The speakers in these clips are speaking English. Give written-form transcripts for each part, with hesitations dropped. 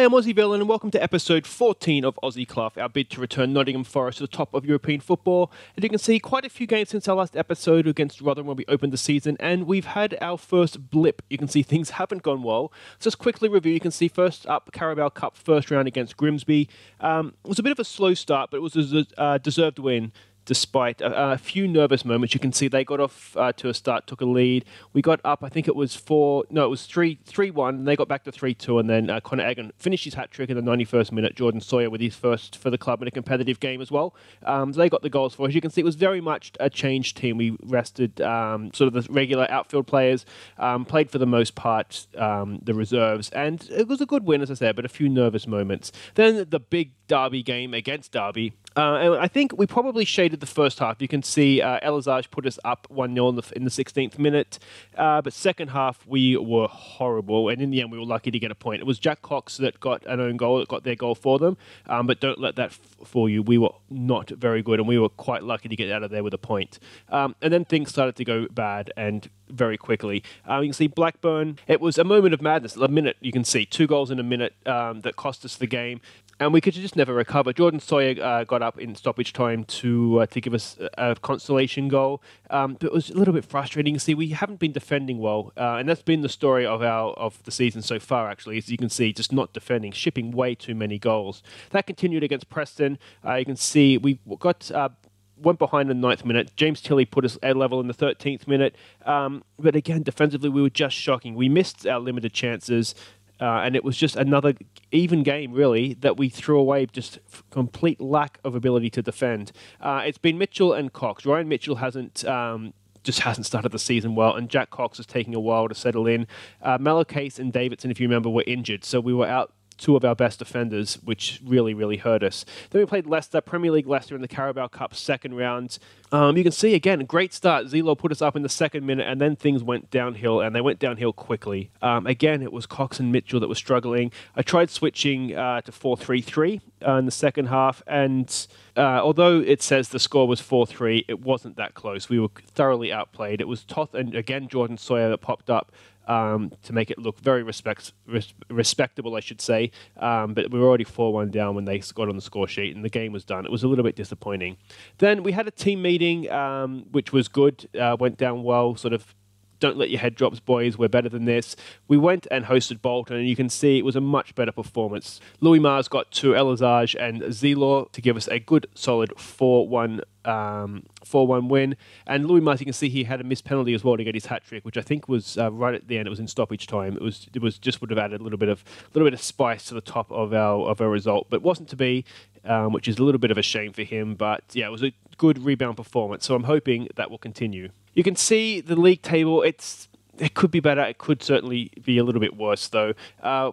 I'm Aussie Villain and welcome to episode 14 of Aussie Cluff, our bid to return Nottingham Forest to the top of European football. And you can see quite a few games since our last episode against Rotherham when we opened the season, and we've had our first blip. You can see things haven't gone well. So just quickly review, you can see first up, Carabao Cup first round against Grimsby. It was a bit of a slow start, but it was a deserved win. Despite a few nervous moments, you can see they got off to a start, took a lead. We got up, I think it was 3-1, and they got back to 3-2, and then Connor Egan finished his hat-trick in the 91st minute. Jordan Sawyer with his first for the club in a competitive game as well. So they got the goals for us. You can see it was very much a changed team. We rested sort of the regular outfield players, played for the most part the reserves, and it was a good win, as I said, but a few nervous moments. Then the big Derby game against Derby. And I think we probably shaded the first half. You can see Elizage put us up 1-0 in the 16th minute. But second half, we were horrible. And in the end, we were lucky to get a point. It was Jack Cox that got an own goal, that got their goal for them. But don't let that fool you. We were not very good, and we were quite lucky to get out of there with a point. And then things started to go bad, and very quickly. You can see Blackburn. It was a moment of madness. A minute, you can see 2 goals in a minute that cost us the game. And we could just never recover. Jordan Sawyer got up in stoppage time to give us a consolation goal. But it was a little bit frustrating. You see, we haven't been defending well. And that's been the story of the season so far, actually. As you can see, just not defending, shipping way too many goals. That continued against Preston. You can see we got... went behind in the 9th minute. James Tilley put us at level in the 13th minute. But again, defensively, we were just shocking. We missed our limited chances. And it was just another even game, really, that we threw away, just complete lack of ability to defend. It's been Mitchell and Cox. Ryan Mitchell hasn't started the season well, and Jack Cox is taking a while to settle in. Malacase and Davidson, if you remember, were injured, so we were out 2 of our best defenders, which really, really hurt us. Then we played Leicester, Premier League Leicester in the Carabao Cup second round. You can see, again, a great start. Zelo put us up in the 2nd minute, and then things went downhill, and they went downhill quickly. Again, it was Cox and Mitchell that were struggling. I tried switching to 4-3-3 in the second half, and although it says the score was 4-3, it wasn't that close. We were thoroughly outplayed. It was Toth and, again, Jordan Sawyer that popped up to make it look very respectable, I should say. But we were already 4-1 down when they got on the score sheet, and the game was done. It was a little bit disappointing. Then we had a team meeting, which was good, went down well, sort of, don't let your head drops, boys, we're better than this. We went and hosted Bolton, and you can see it was a much better performance. Louis Mars got 2 Elizage and Zelo to give us a good, solid 4-1 win. And Louis Mars, you can see he had a missed penalty as well to get his hat-trick, which I think was right at the end. It was in stoppage time. It was just would have added a little bit of spice to the top of our result, but wasn't to be, which is a little bit of a shame for him. But yeah, it was a good rebound performance, so I'm hoping that will continue. You can see the league table. It could be better. It could certainly be a little bit worse, though.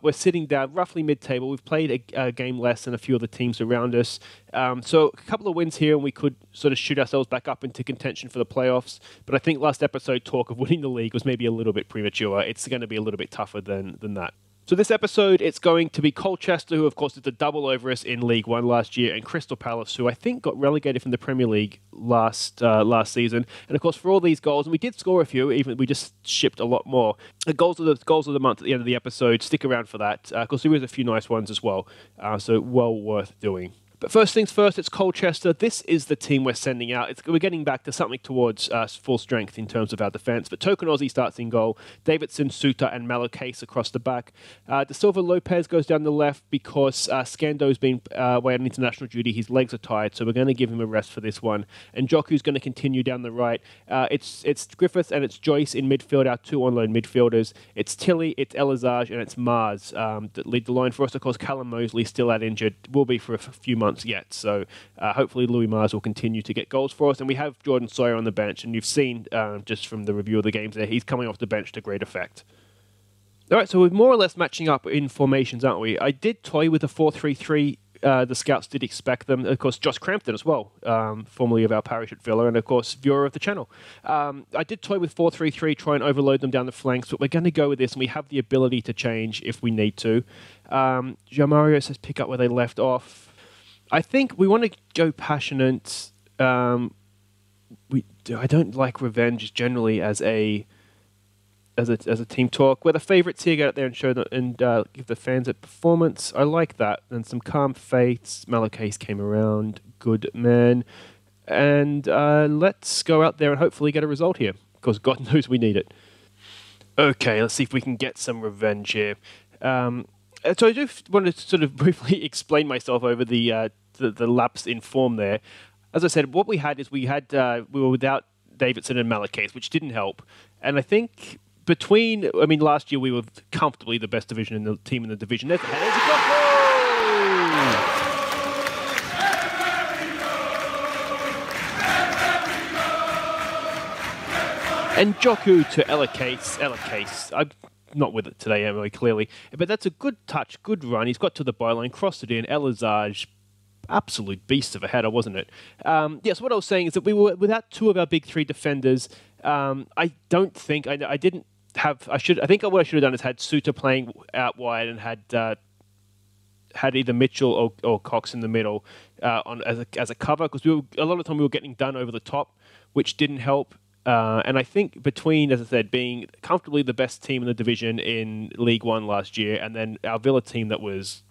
We're sitting down roughly mid-table. We've played a game less than a few of the teams around us. So a couple of wins here, and we could sort of shoot ourselves back up into contention for the playoffs. But I think last episode talk of winning the league was maybe a little bit premature. It's going to be a little bit tougher than that. So this episode, it's going to be Colchester, who of course did the double over us in League One last year, and Crystal Palace, who I think got relegated from the Premier League last season. And of course, for all these goals, and we did score a few, even we just shipped a lot more. The goals of the month at the end of the episode. Stick around for that, because there was a few nice ones as well. So well worth doing. But first things first, it's Colchester. This is the team we're sending out. We're getting back to something towards full strength in terms of our defence. But Token Aussie starts in goal. Davidson, Suter and Malacase across the back. De Silva Lopez goes down the left because Scando's been away on international duty. His legs are tired, so we're going to give him a rest for this one. And Joku's going to continue down the right. It's Griffith and it's Joyce in midfield, our 2 on-loan midfielders. It's Tilley, it's Elizage and it's Mars that lead the line for us. Of course, Callum Mosley still out injured. Will be for a few months yet, so hopefully Louis Mars will continue to get goals for us, and we have Jordan Sawyer on the bench, and you've seen just from the review of the games there, he's coming off the bench to great effect. Alright, so we're more or less matching up in formations, aren't we? I did toy with a 4-3-3, the scouts did expect them, of course Josh Crampton as well, formerly of our parish at Villa, and of course viewer of the channel. I did toy with 4-3-3, try and overload them down the flanks, but we're going to go with this, and we have the ability to change if we need to. Jamario says pick up where they left off. I think we want to go passionate. I don't like revenge generally as a as a team talk. We're the favourites here. Get out there and show them and give the fans a performance. I like that. And some calm faiths. Malachase came around. Good man. And let's go out there and hopefully get a result here, because God knows we need it. Okay, let's see if we can get some revenge here. So I do want to sort of briefly explain myself over the lapse in form there. As I said, what we had is we were without Davidson and Malachase, which didn't help. And I think last year we were comfortably the best team in the division. There's a And Joku to Elakase. I'm not with it today, am I, clearly. But that's a good touch, good run. He's got to the byline, crossed it in. Elazaj, absolute beast of a header, wasn't it? Yes, what I was saying is that we were without two of our big three defenders. I don't think... I didn't have... I think what I should have done is had Suter playing out wide and had either Mitchell or Cox in the middle as a cover, because a lot of the time we were getting done over the top, which didn't help. And I think between, as I said, being comfortably the best team in the division in League One last year, and then our Villa team that was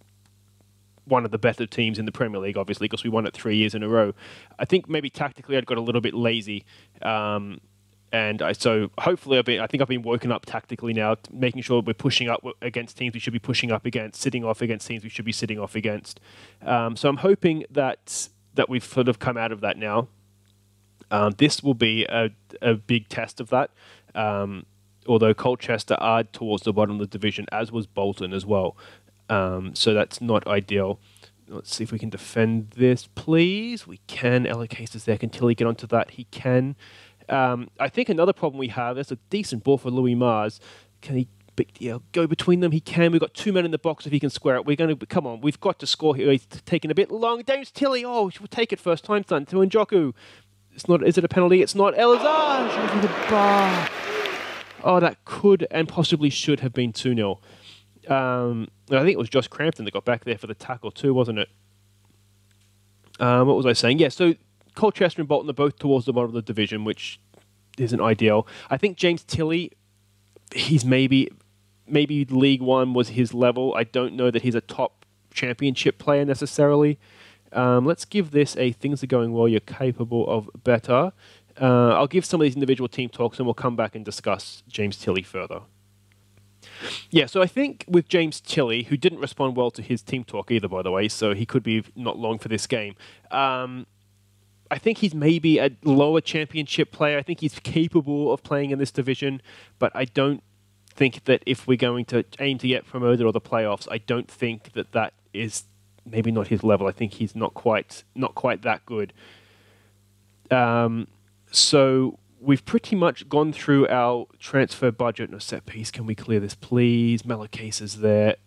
one of the better teams in the Premier League, obviously, because we won it 3 years in a row, I think maybe tactically I'd got a little bit lazy. So hopefully I think I've been woken up tactically now, making sure we're pushing up against teams we should be pushing up against, sitting off against teams we should be sitting off against. So I'm hoping that we've sort of come out of that now. This will be a big test of that, although Colchester are towards the bottom of the division, as was Bolton as well. So that's not ideal. Let's see if we can defend this, please. We can. Elakase is there. Can Tilly get onto that? He can. I think another problem we have, there's a decent ball for Louis Mars. Can he go between them? He can. We've got two men in the box. If he can square it, we're going to... Come on, we've got to score here. He's taking a bit long. James Tilly. Oh, we'll take it first time, son. To Njoku. It's not. Is it a penalty? It's not. Elazaj over the bar. Oh, that could and possibly should have been 2-0. I think it was Josh Crampton that got back there for the tackle too, wasn't it? What was I saying? Yeah, so Colchester and Bolton are both towards the bottom of the division, which isn't ideal. I think James Tilly, he's maybe League One was his level. I don't know that he's a top championship player necessarily. Let's give this a things are going well, you're capable of better. I'll give some of these individual team talks and we'll come back and discuss James Tilly further. Yeah, so I think with James Tilly, who didn't respond well to his team talk either, by the way, so he could be not long for this game. I think he's maybe a lower championship player. I think he's capable of playing in this division, but I don't think that if we're going to aim to get promoted or the playoffs, I don't think that is... maybe not his level. I think he's not quite that good. So we've pretty much gone through our transfer budget. No set piece. Can we clear this, please? Malachase is there.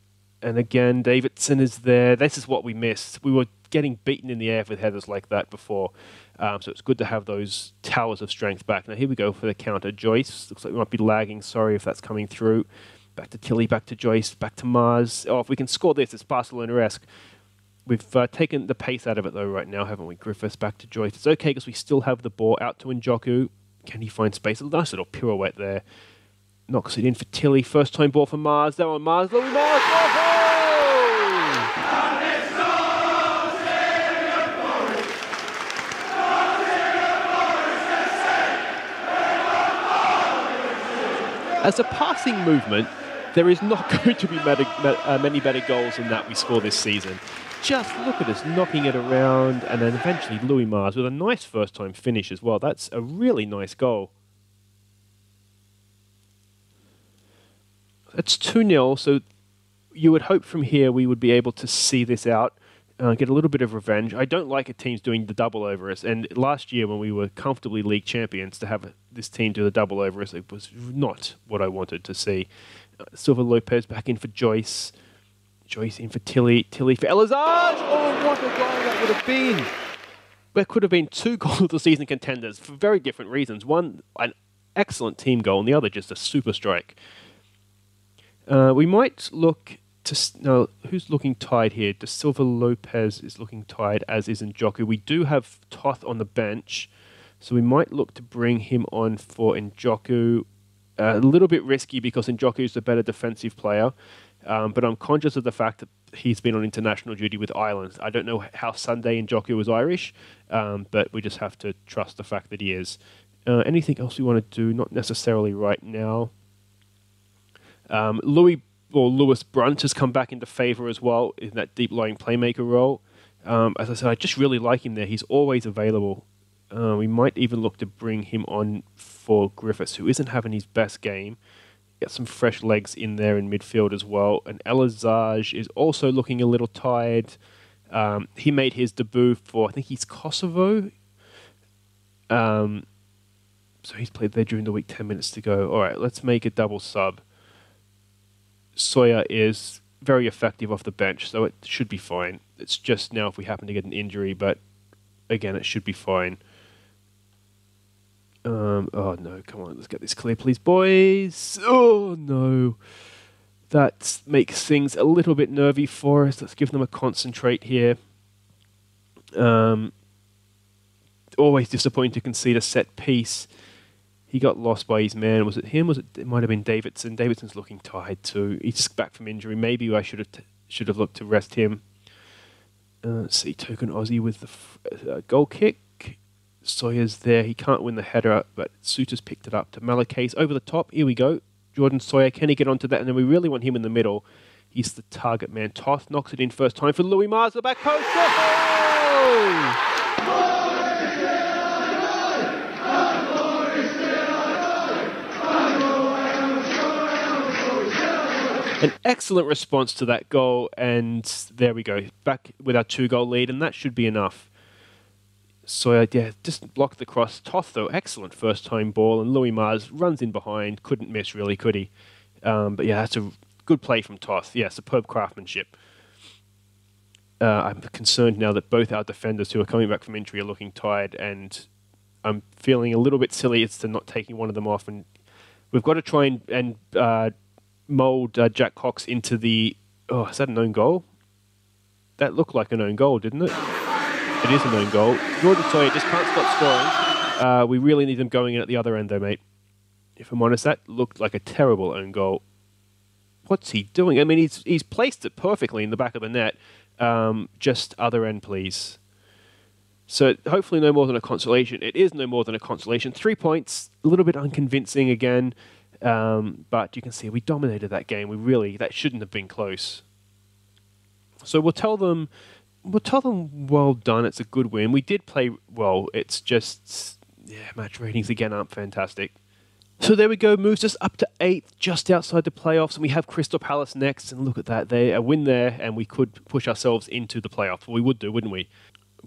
And again, Davidson is there. This is what we missed. We were getting beaten in the air with headers like that before. So it's good to have those towers of strength back. Now here we go for the counter. Joyce. Looks like we might be lagging. Sorry if that's coming through. Back to Tilly, back to Joyce, back to Mars. Oh, if we can score this, it's Barcelona-esque. We've taken the pace out of it, though, right now, haven't we? Griffiths back to Joyce. It's okay because we still have the ball out to Njoku. Can he find space? A nice little pirouette there. Knocks it in for Tilly. First time ball for Mars. There on Mars. Louis Mars. Oh! As a passing movement, there is not going to be many better goals than that we score this season. Just look at us knocking it around, and then eventually Louis Mars with a nice first-time finish as well. That's a really nice goal. It's 2-0, so you would hope from here we would be able to see this out, get a little bit of revenge. I don't like a team's doing the double over us, and last year when we were comfortably league champions, to have this team do the double over us, it was not what I wanted to see. Silva Lopez back in for Joyce. Joyce in for Tilly. Tilly for Elazaj. Oh, what a goal that would have been. There could have been two goal of the season contenders for very different reasons. One, an excellent team goal, and the other just a super strike. We might look to... No, who's looking tied here? De Silva Lopez is looking tied, as is Njoku. We do have Toth on the bench, so we might look to bring him on for Njoku. A little bit risky because Njoku's the better defensive player, but I'm conscious of the fact that he's been on international duty with Ireland. I don't know how Sunday Njoku was Irish, but we just have to trust the fact that he is. Anything else we want to do? Not necessarily right now. Lewis Brunt has come back into favour as well in that deep-lying playmaker role. As I said, I just really like him there. He's always available. We might even look to bring him on for Griffiths, who isn't having his best game. Get some fresh legs in there in midfield as well. And Elazaj is also looking a little tired. He made his debut for, I think he's Kosovo. So he's played there during the week, 10 minutes to go. All right, let's make a double sub. Sawyer is very effective off the bench, so it should be fine. It's just now if we happen to get an injury, but again, it should be fine. Oh no, come on, let's get this clear, please, boys. Oh no. That makes things a little bit nervy for us. Let's give them a concentrate here. Always disappointing to concede a set piece. He got lost by his man. Was it him? It might have been Davidson. Davidson's looking tired too. He's just back from injury. Maybe I should have looked to rest him. Let's see, token Aussie with the goal kick. Sawyer's there. He can't win the header, but Suter's picked it up to Malakay's over the top. Here we go. Jordan Sawyer, can he get onto that? And then we really want him in the middle. He's the target man. Toth knocks it in first time for Louis Mars, the back post. An excellent response to that goal, and there we go. Back with our 2-goal lead, and that should be enough. Sawyer, yeah, just blocked the cross. Toth, though, excellent first-time ball, and Louis Mars runs in behind. Couldn't miss, really, could he? But yeah, that's a good play from Toth. Yeah, superb craftsmanship. I'm concerned now that both our defenders who are coming back from injury are looking tired, and I'm feeling a little bit silly as to not taking one of them off. And we've got to try and mould Jack Cox into the... Oh, is that an own goal? That looked like an own goal, didn't it? It is an own goal. Jordan Sawyer just can't stop scoring. We really need them going in at the other end, though, mate. If I'm honest, that looked like a terrible own goal. What's he doing? I mean, he's placed it perfectly in the back of the net. Just other end, please. So hopefully no more than a consolation. It is no more than a consolation. 3 points, a little bit unconvincing again. But you can see we dominated that game. That shouldn't have been close. So we'll tell them, well done. It's a good win. We did play well. It's just, yeah, match ratings again aren't fantastic. So there we go. Moves us up to 8th, just outside the playoffs. And we have Crystal Palace next. And look at that. They a win there, and we could push ourselves into the playoffs. Well, we would do, wouldn't we?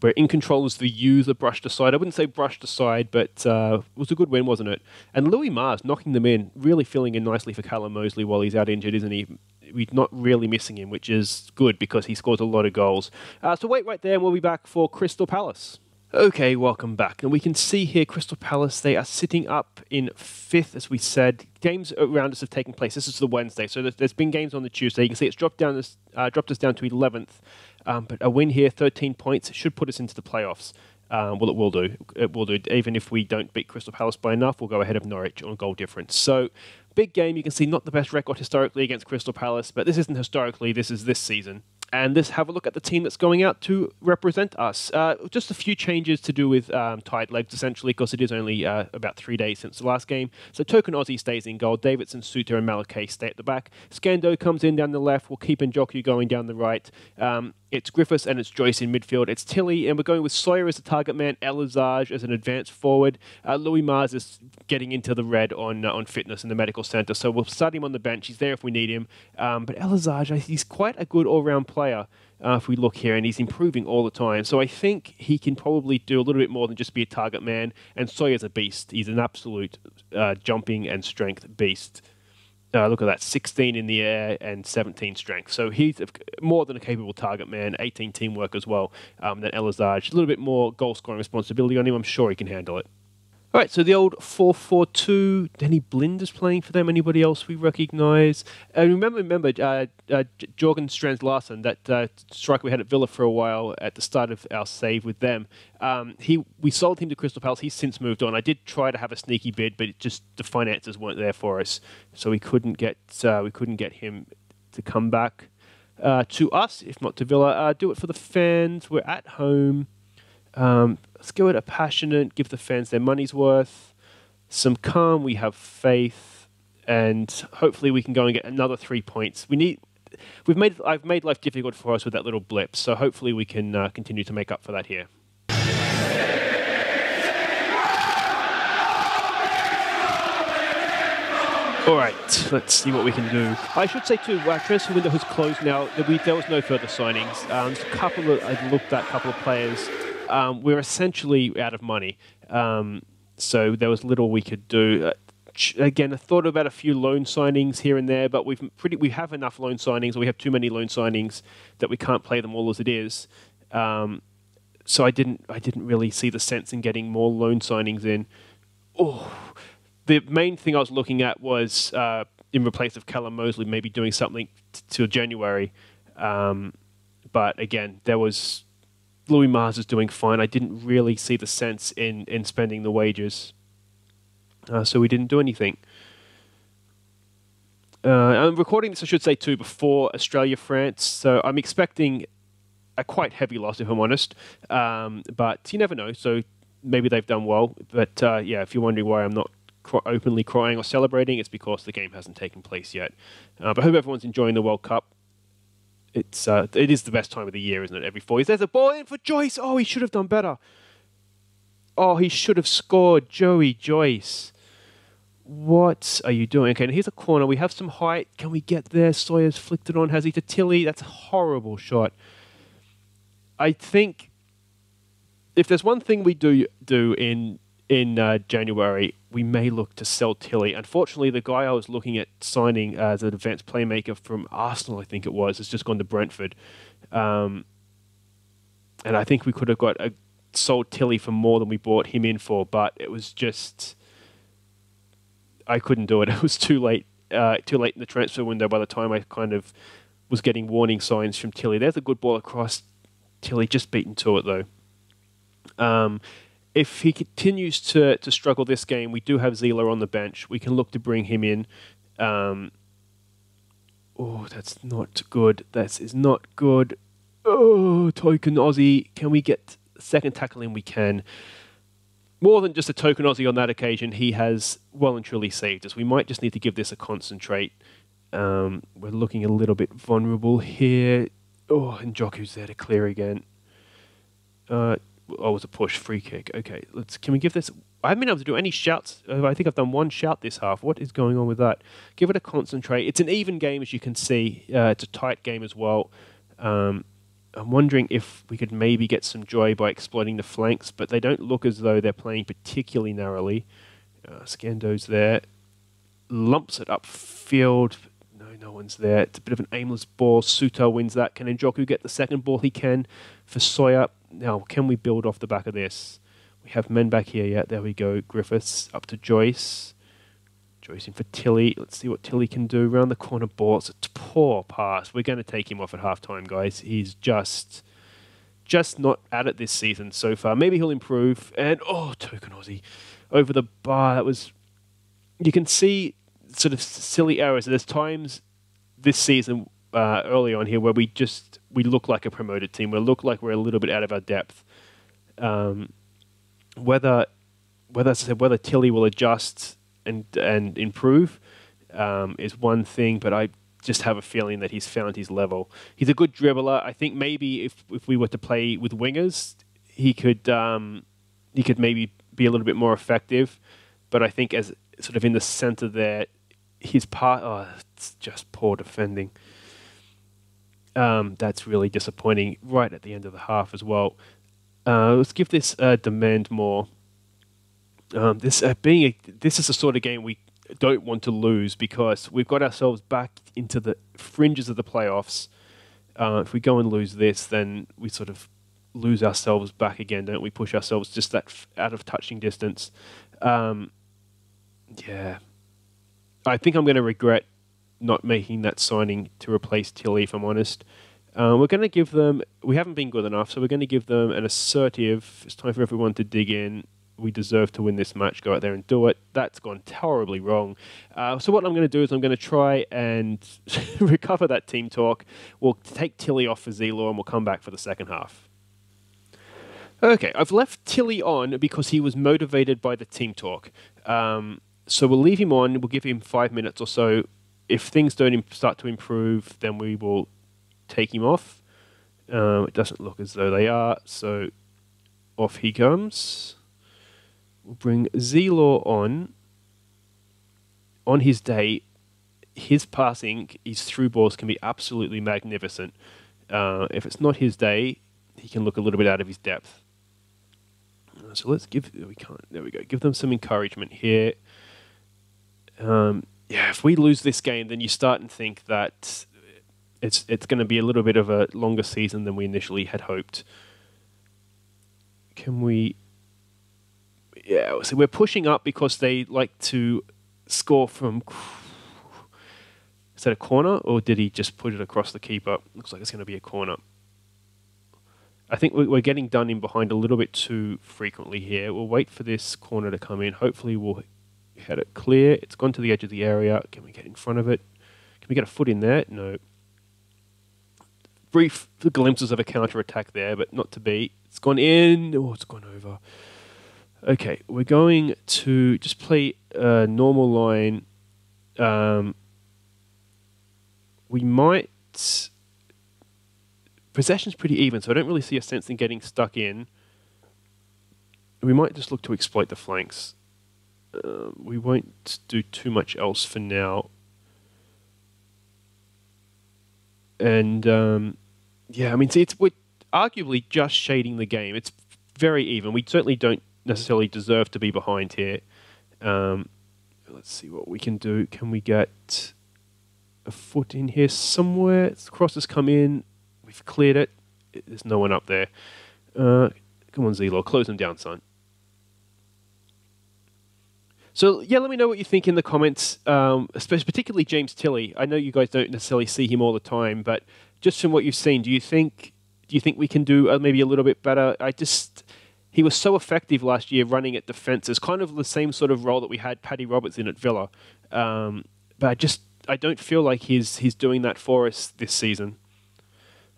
We're in control as the user brushed aside. I wouldn't say brushed aside, but it was a good win, wasn't it? And Louis Mars knocking them in, really filling in nicely for Callum Mosley while he's out injured, isn't he? We're not really missing him, which is good because he scores a lot of goals. So wait right there and we'll be back for Crystal Palace. Okay, welcome back. And we can see here Crystal Palace, they are sitting up in 5th, as we said. Games around us have taken place. This is the Wednesday, so there's been games on the Tuesday. You can see it's dropped us down to 11th. But a win here, 13 points, should put us into the playoffs. Well, it will do. It will do. Even if we don't beat Crystal Palace by enough, we'll go ahead of Norwich on goal difference. So, big game. You can see not the best record historically against Crystal Palace, but this isn't historically. This is this season. And let's have a look at the team that's going out to represent us. Just a few changes to do with tied legs, essentially, because it is only about 3 days since the last game. So token Aussie stays in goal. Davidson, Suter, and Malakay stay at the back. Scando comes in down the left. We'll keep Njoku going down the right. It's Griffiths and it's Joyce in midfield. It's Tilly, and we're going with Sawyer as the target man, Elazaj as an advanced forward. Louis Mars is getting into the red on fitness in the medical centre, so we'll start him on the bench. He's there if we need him. But Elazaj, he's quite a good all-round player if we look here, and he's improving all the time. So I think he can probably do a little bit more than just be a target man, and Sawyer's a beast. He's an absolute jumping and strength beast. Look at that, 16 in the air and 17 strength. So he's more than a capable target man, 18 teamwork as well than Elazaj. A little bit more goal-scoring responsibility on him. I'm sure he can handle it. All right, so the old 4-4-2. Danny Blinder's playing for them. Anybody else we recognise? Remember, Jorgen Strands Larsen, that striker we had at Villa for a while at the start of our save with them. We sold him to Crystal Palace. He's since moved on. I did try to have a sneaky bid, but the finances weren't there for us, so we couldn't get him to come back to us, if not to Villa. Do it for the fans. We're at home. Let's go at a passionate, give the fans their money's worth, some calm, we have faith, and hopefully we can go and get another 3 points. I've made life difficult for us with that little blip, so hopefully we can continue to make up for that here. All right, let's see what we can do. I should say too, our transfer window has closed now. There was no further signings. There's I looked at a couple of players. We're essentially out of money, so there was little we could do. Again, I thought about a few loan signings here and there, but we have enough loan signings, or we have too many loan signings that we can't play them all as it is. So I didn't really see the sense in getting more loan signings in. The main thing I was looking at was in replace of Callum Mosley, maybe doing something till January. But again, there was. Louis Mars is doing fine. I didn't really see the sense in spending the wages. So we didn't do anything. I'm recording this, I should say, too, before Australia-France. So I'm expecting a quite heavy loss, if I'm honest. But you never know. So maybe they've done well. But yeah, if you're wondering why I'm not openly crying or celebrating, it's because the game hasn't taken place yet. But I hope everyone's enjoying the World Cup. It is the best time of the year, isn't it? Every 4 years. There's a ball in for Joyce. Oh, he should have done better. Oh, he should have scored. Joey Joyce. What are you doing? Okay, and here's a corner. We have some height. Can we get there? Sawyer's flicked it on. Has he to Tilly? That's a horrible shot. I think if there's one thing we do in January, we may look to sell Tilly. Unfortunately, the guy I was looking at signing as an advanced playmaker from Arsenal, I think it was, has just gone to Brentford. And I think we could have sold Tilly for more than we bought him in for, but it was just... I couldn't do it. It was too late in the transfer window by the time I kind of was getting warning signs from Tilly. There's a good ball across. Tilly just beaten to it, though. If he continues to struggle this game, we do have Zila on the bench. We can look to bring him in. Oh, that's not good. That is not good. Oh, token Aussie. Can we get second tackle in? We can. More than just a token Aussie on that occasion, he has well and truly saved us. We might just need to give this a concentrate. We're looking a little bit vulnerable here. Oh, and Joku's there to clear again. It was a push, free kick. Okay, can we give this... I haven't been able to do any shouts. I think I've done one shout this half. What is going on with that? Give it a concentrate. It's an even game, as you can see. It's a tight game as well. I'm wondering if we could maybe get some joy by exploiting the flanks, but they don't look as though they're playing particularly narrowly. Scando's there. Lumps it upfield. No one's there. It's a bit of an aimless ball. Suto wins that. Can Njoku get the second ball? He can for Sawyer. Now, can we build off the back of this? We have men back here. Yeah, there we go. Griffiths up to Joyce. Joyce in for Tilly. Let's see what Tilly can do. Round the corner ball. It's a poor pass. We're going to take him off at half-time, guys. He's just not at it this season so far. Maybe he'll improve. And, token Aussie. Over the bar. That was... You can see sort of silly errors. There's times this season early on here where we look like a promoted team. We look like we're a little bit out of our depth. Whether Tilly will adjust and improve is one thing, but I just have a feeling that he's found his level. He's a good dribbler. I think maybe if we were to play with wingers, he could maybe be a little bit more effective. But I think as sort of in the centre there, it's just poor defending. That's really disappointing right at the end of the half as well. Let's give this demand more. This is the sort of game we don't want to lose because we've got ourselves back into the fringes of the playoffs. If we go and lose this, then we sort of lose ourselves back again, don't we? Push ourselves just that out of touching distance. Yeah. I think I'm going to regret not making that signing to replace Tilly, if I'm honest. We're going to give them... We haven't been good enough, so we're going to give them an assertive... It's time for everyone to dig in. We deserve to win this match. Go out there and do it. That's gone terribly wrong. So what I'm going to do is I'm going to try and recover that team talk. We'll take Tilly off for Zelo and we'll come back for the second half. Okay, I've left Tilly on because he was motivated by the team talk. So we'll leave him on. We'll give him 5 minutes or so. If things don't start to improve, then we will take him off. It doesn't look as though they are, so off he comes. We'll bring Zelaw on. On his day, his passing, his through balls can be absolutely magnificent. If it's not his day, he can look a little bit out of his depth. So let's give... We can't. There we go. Give them some encouragement here. If we lose this game, then you start and think that it's going to be a little bit of a longer season than we initially had hoped. Can we... Yeah, so we're pushing up because they like to score from... Is that a corner, or did he just put it across the keeper? Looks like it's going to be a corner. I think we're getting done in behind a little bit too frequently here. We'll wait for this corner to come in. Hopefully we'll head it clear. It's gone to the edge of the area. Can we get in front of it? Can we get a foot in there? No. Brief glimpses of a counter-attack there, but not to be. It's gone in. Oh, it's gone over. Okay, we're going to just play a normal line. We might... Possession's pretty even, so I don't really see a sense in getting stuck in. We might just look to exploit the flanks. We won't do too much else for now. And, yeah, I mean, see, we're arguably just shading the game. It's very even. We certainly don't necessarily deserve to be behind here. Let's see what we can do. Can we get a foot in here somewhere? The cross has come in. We've cleared it. There's no one up there. Come on, Zelo. Close them down, son. So, yeah, let me know what you think in the comments, especially particularly James Tilley. I know you guys don't necessarily see him all the time, but just from what you've seen, do you think we can do maybe a little bit better? He was so effective last year running at defence. It's kind of the same sort of role that we had Paddy Roberts in at Villa. But I don't feel like he's doing that for us this season.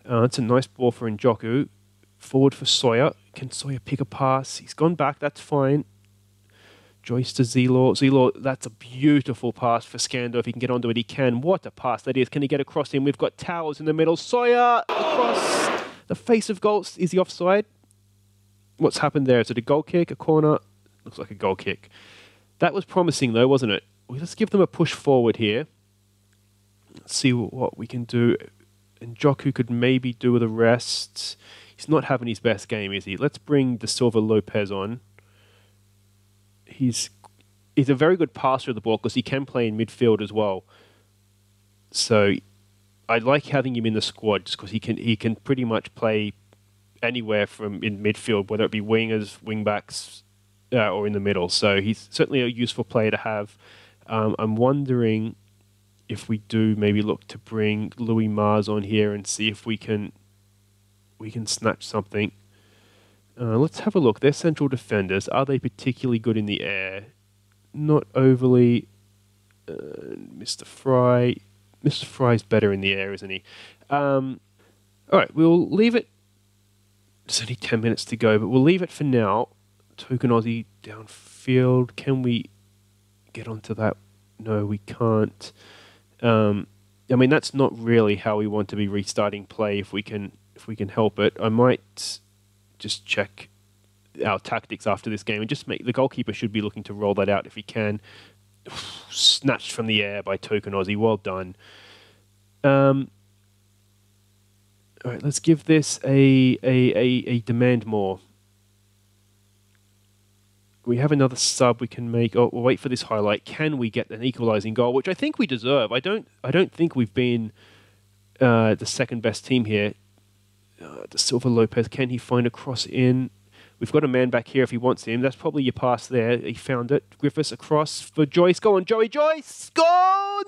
It's a nice ball for Njoku. Forward for Sawyer. Can Sawyer pick a pass? He's gone back. That's fine. Joyce to Zelaw. Zelaw, that's a beautiful pass for Scando. If he can get onto it, he can. What a pass that is. Can he get across him? We've got Towers in the middle. Sawyer across the face of goal. Is he offside? What's happened there? Is it a goal kick? A corner? Looks like a goal kick. That was promising, though, wasn't it? Let's give them a push forward here. Let's see what we can do. And Njoku could maybe do with a rest. He's not having his best game, is he? Let's bring De Silva Lopez on. He's a very good passer of the ball because he can play in midfield as well. So I like having him in the squad just because he can pretty much play anywhere from in midfield, whether it be wingers, wingbacks, or in the middle. So he's certainly a useful player to have. I'm wondering if we do maybe look to bring Louis Mars on here and see if we can snatch something. Let's have a look. They're central defenders. Are they particularly good in the air? Not overly. Mr. Fry. Mr. Fry's better in the air, isn't he? All right, we'll leave it. There's only 10 minutes to go, but we'll leave it for now. Token Aussie downfield. Can we get onto that? No, we can't. I mean, that's not really how we want to be restarting play if we can help it. I might just check our tactics after this game and just make... The goalkeeper should be looking to roll that out if he can. Snatched from the air by Token Aussie. Well done. All right, let's give this a demand more. We have another sub we can make. Oh, we'll wait for this highlight. Can we get an equalising goal, which I think we deserve? I don't think we've been the second best team here. De Silva Lopez, can he find a cross in? We've got a man back here if he wants him. That's probably your pass there. He found it. Griffiths across for Joyce. Go on, Joey Joyce. Go!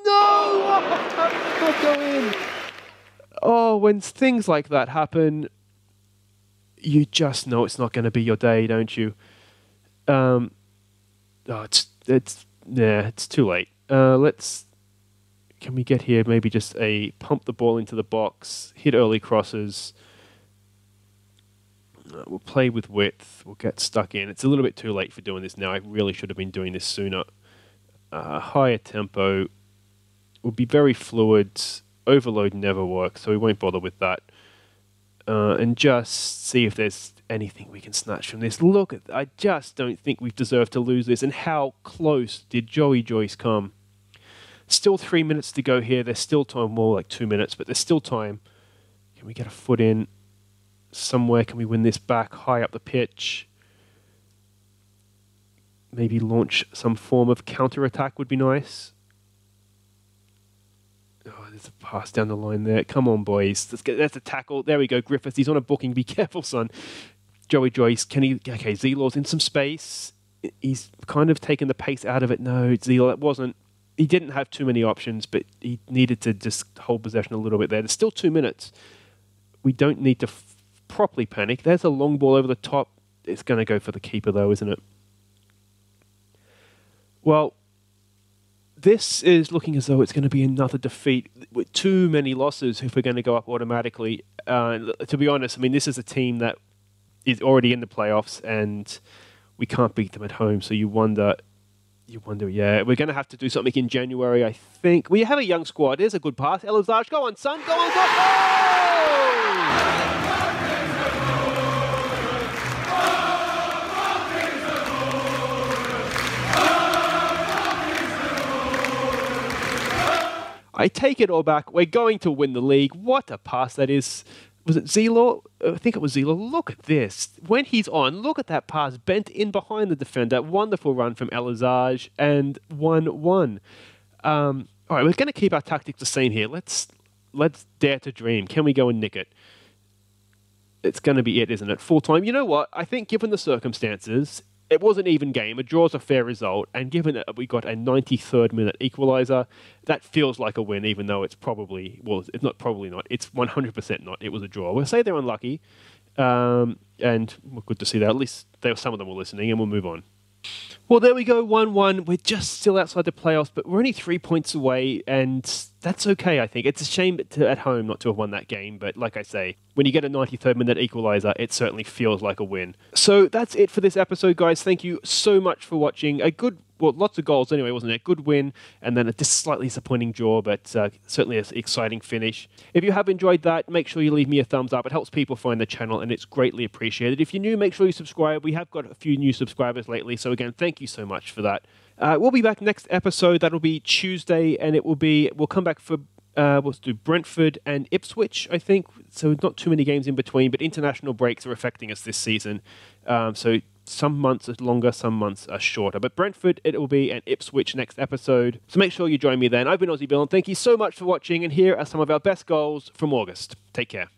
No! How did it not go in? Oh, when things like that happen, you just know it's not going to be your day, don't you? It's too late. Can we get here? Maybe just pump the ball into the box, hit early crosses. We'll play with width. We'll get stuck in. It's a little bit too late for doing this now. I really should have been doing this sooner. Higher tempo. We'll be very fluid. Overload never works, so we won't bother with that. And just see if there's anything we can snatch from this. Look, I just don't think we've deserved to lose this. And how close did Joey Joyce come? Still 3 minutes to go here. There's still time, more like 2 minutes, but there's still time. Can we get a foot in somewhere? Can we win this back high up the pitch? Maybe launch some form of counter-attack would be nice. Oh, there's a pass down the line there. Come on, boys. That's a tackle. There we go, Griffiths. He's on a booking. Be careful, son. Joey Joyce, can he... Okay, Zelaw's in some space. He's kind of taken the pace out of it. No, Zelaw, it wasn't... He didn't have too many options, but he needed to just hold possession a little bit there. There's still 2 minutes. We don't need to properly panic. There's a long ball over the top. It's going to go for the keeper, though, isn't it? Well, this is looking as though it's going to be another defeat with too many losses if we're going to go up automatically. To be honest, I mean, this is a team that is already in the playoffs, and we can't beat them at home. So you wonder, yeah, we're going to have to do something in January, I think. We have a young squad. There's a good pass. Elazar, go on, son. Go on, go! Oh! I take it all back. We're going to win the league. What a pass that is. Was it Zelaw? I think it was Zelaw. Look at this. When he's on, look at that pass. Bent in behind the defender. Wonderful run from Elazar and 1-1. All right, we're going to keep our tactics the same here. Let's dare to dream. Can we go and nick it? It's going to be it, isn't it? Full time. You know what? I think given the circumstances, it was an even game. A draw's a fair result. And given that we got a 93rd minute equaliser, that feels like a win, even though it's probably, well, it's not probably not. It's 100% not. It was a draw. We'll say they're unlucky. And we're good to see that. At least some of them were listening, and we'll move on. Well, there we go, 1-1. We're just still outside the playoffs, but we're only 3 points away, and that's okay, I think. It's a shame at home not to have won that game, but like I say, when you get a 93rd minute equaliser, it certainly feels like a win. So that's it for this episode, guys. Thank you so much for watching. Lots of goals anyway, wasn't it? Good win, and then a just slightly disappointing draw, but certainly an exciting finish. If you have enjoyed that, make sure you leave me a thumbs up. It helps people find the channel, and it's greatly appreciated. If you're new, make sure you subscribe. We have got a few new subscribers lately, so again, thank you so much for that. We'll be back next episode. That'll be Tuesday, and we'll come back for we'll do Brentford and Ipswich, I think. So not too many games in between, but international breaks are affecting us this season. So some months are longer, some months are shorter. But Brentford, it will be, and Ipswich next episode. So make sure you join me then. I've been Aussie Bill, and thank you so much for watching. And here are some of our best goals from August. Take care.